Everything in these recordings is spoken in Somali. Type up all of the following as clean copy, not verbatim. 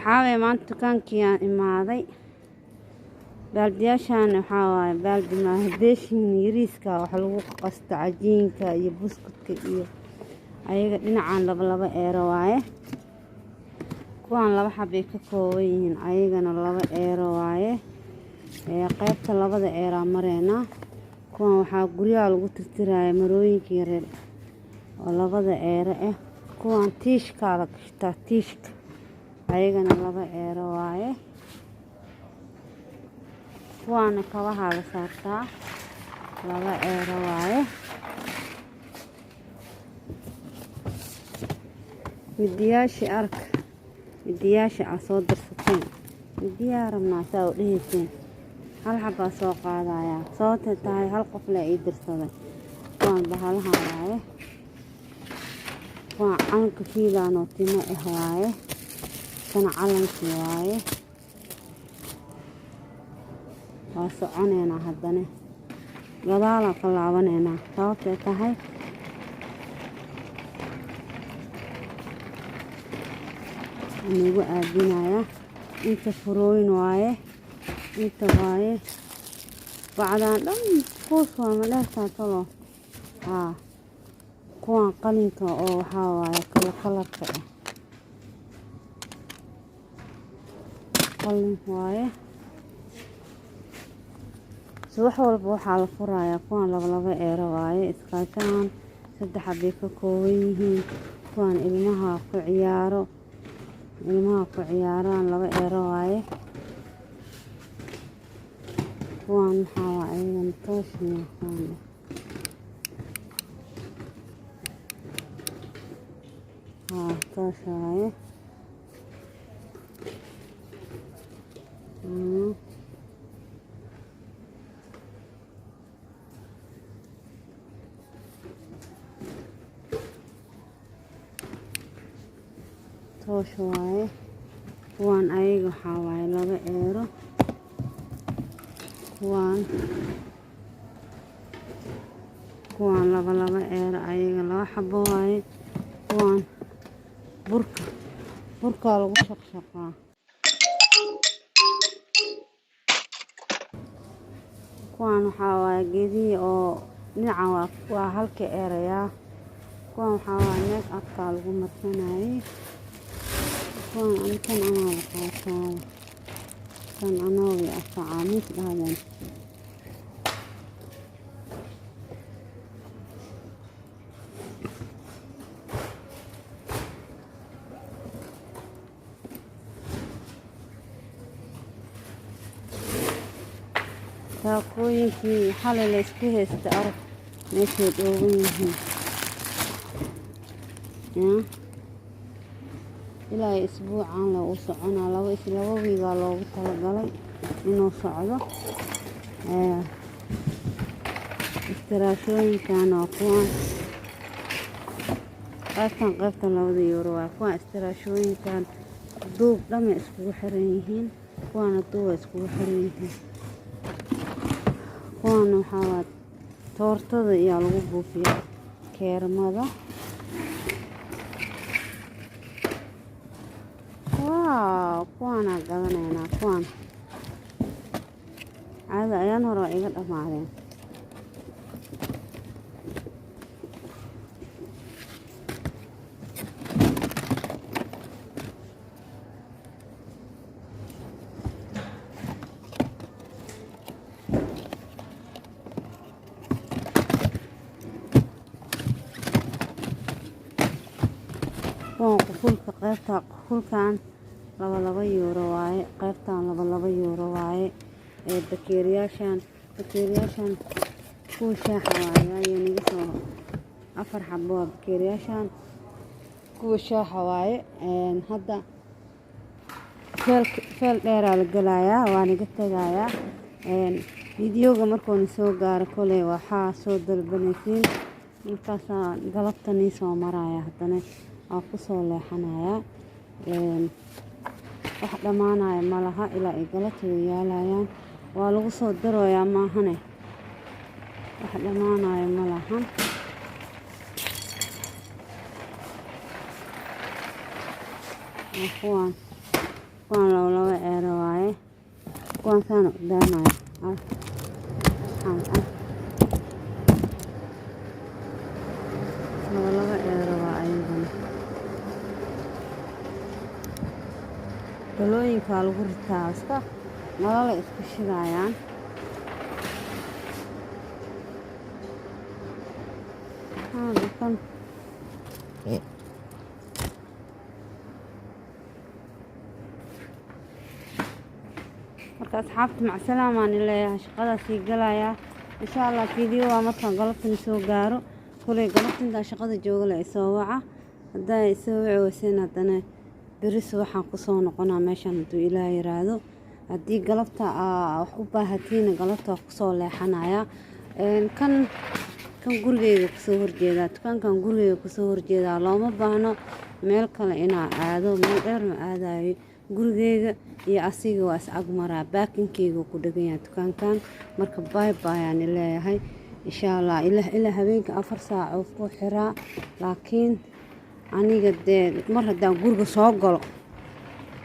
asxaabay maanta dukaankii aan imaaday baaldiyaashaan waxaa waaye baaldi maahadeeshin yariiska waxa lagu qasto cajiinka iyo buskudka iyo ayaga dhinacaan laba eero waaye kuwaan 2 xabay ka kooban yihiin ayagana 2 eero waaye qaybta 2 eeraa mareena kuwaan waxaa guryaha lagu tirtiraaya marooyinka yaryar oo 2 eero ah kuwaan tiishka la gashtaa tiishka ayagana 2 eero waaye kuwaana kabaha la saartaa 2 eero waaye midiyaasha aa soo dirsateen midiyaa rabnaa saa u dhehayseen hal xabaa soo qaadayaa sababtay tahay hal qof le ii dirsaday kuwaan bahalaha waaye kuwaan calanka fiilaanoo timo ah waaye kana calankii waaye waa soconeynaa haddana gadaalaa ka laabaneynaa sababtay tahay anigu aadinaya inta furooyin waaye inta waaye bacdaan dhan kuus waa madheertaa talo kuwaan qalinka oo waxaa waaye kalarka ah qalin waaye subax walba waxaa la furayaa kuwaan 2 eero waaye iskaashaan 3 xabay ka kooban yihiin kuwaan ilmaha ku ciyaaraan 2 eero waaye kuwaan maxaa waaye ayagana tooshiya toos waaye toos waaye kuwaan ayaga waxaa waaye 2 eero kuwaan 2 eero ayaga 2 xabo waaye kuwaan burkaa lagu shaqshaqaa kuwaan waxaa waaye geedihii oo dhinacan waa 1 eerayaa kuwaan waxaa waaye neef afkaa lagu marsanayay kuwaan anikan anaa la qaataa kan anoogi afacaa mis dhahdeen saakooyinkii xalay la isku haysta arag meeshay dhooban yihiin ilaa isbuucan la u soconaa 2 wiigaa loogu talagalay inuu socdo istiraashooyinkan waa kuwaan qaybta 2 euro waa kuwaan istiraashooyinkan duub dhame iskugu xiran yihiin kuwaana duuba iskugu xiran yihiin kuwaana waxaa waa toortada ayaa lagu buufiyaa keermada kuwaana gadanaynaa kuwaan caada ayaan hore waa iga dhamaadeen kuwaan qufulka qaybta qufulkan 2 euro waaye qaybtaan 2 euro waaye bakeeriyaashaan kuwa shaaxa waaye ayaa naga soo 4 xabo waa bakeeriyaashaan kuwa shaaxa waaye hadda feel dheeraa la gelayaa waa naga tagayaa fiidiyooga markuuna soo gaaro koley waxaa soo dalbanaysiin markaasaa galabta nii soo maraya haddana waa ku soo leexanayaa wax dhamaanaya malaha ilaa ay galabta yaalayaan waa lagu soo daroyaa maahane wax dhamaanaya malahan kuwaan kuwaan laba eero waaye kuwaan saan u daanaya laba eero waa ayagana dalooyinka waa lagu ritaa iska nolola isku shidayaan kan marka asxaabta macsalaamaani leeyahay shaqadaasii galayaa insha allah video waa markaan galabtan soo gaaro kuley galabta intaa shaqada jooga la isoo waca haddaa isoo wici weyseen haddana beris waxaan kusoo noqonaa meeshaan hadduu ilaah yiraahdo haddii galabta wax u baahatiina galabta waa kusoo leexanayaa kan gurigeyga kusoo horjeedaa dukaankan gurigeyga kusoo horjeedaa looma baahno meel kale inaa aado meel dheer ma aadayo gurigeyga iyo asiga waa is agmaraa baakinkeyga ku dhagan yahay dukaankan marka bayaan leeyahay insha allah ilaa habeenka 4 saac oo ku xiraa laakiin aniga dee mar haddaan guriga soo galo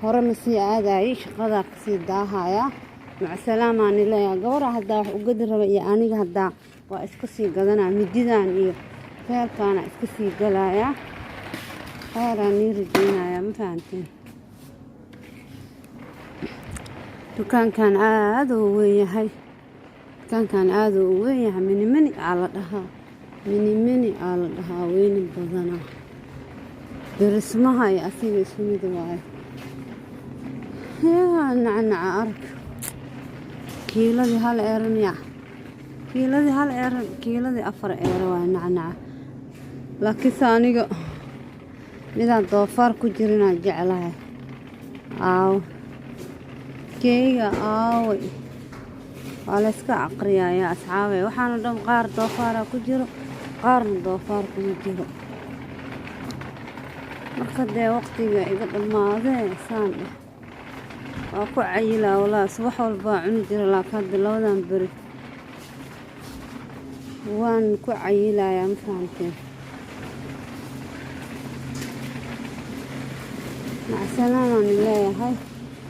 hore ma sii aadayo shaqada kasii daahaya macsalaamaani leeyahay gabadha haddaa wax u gadi raba iyo aniga haddaa waa iska sii gadanaa mididan iyo feelkaana iska sii galaya khayraa nii rajeynaya ma fahanteen dukaankan aad u weyn yahay mini aa la dhahaa weyni badana berismaha iyo asiga isku mid waaye yaa nacnaca arag kiiladii 1 eero miyaa kiiladii 4 eero waa nacnaca laakiinse aniga midaan doofaar ku jirinaa jeclahay keyga aaway waa la iska aqriyayaa asxaabay waxaana dhan qaar doofaara ku jiro qaarna doofaar kuma jiro marka dee waqtiga iga dhammaadee saan dheh waa ku cayilaa walaa subax walbaa cuni jira laakiin hadda labadan beri waan ku cayilayaa ma fahanteen macsalaamaani leeyahay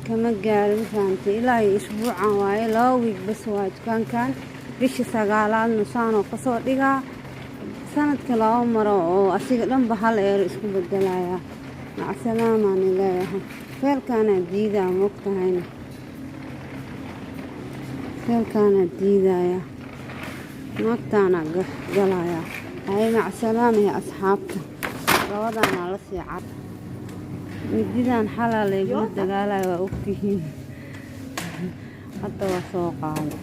kama gaari ma fahanteen ilaahay isbuucan waaye 2 wiig bas waa dukaankan bishii 9aadna saanoo kasoo dhigaa sanadka 2 maro oo asiga dhanba 1 eero isku bedelayaa macsalaamaani leeyahay feelkaana diidaa moogtahayna feelkaana diidaya naagtaana galaya hay macsalaamay asxaabta labadaana la sii cad mididan xalaalay ugu dagaalaya waa ogtihiin hadda waa soo qaado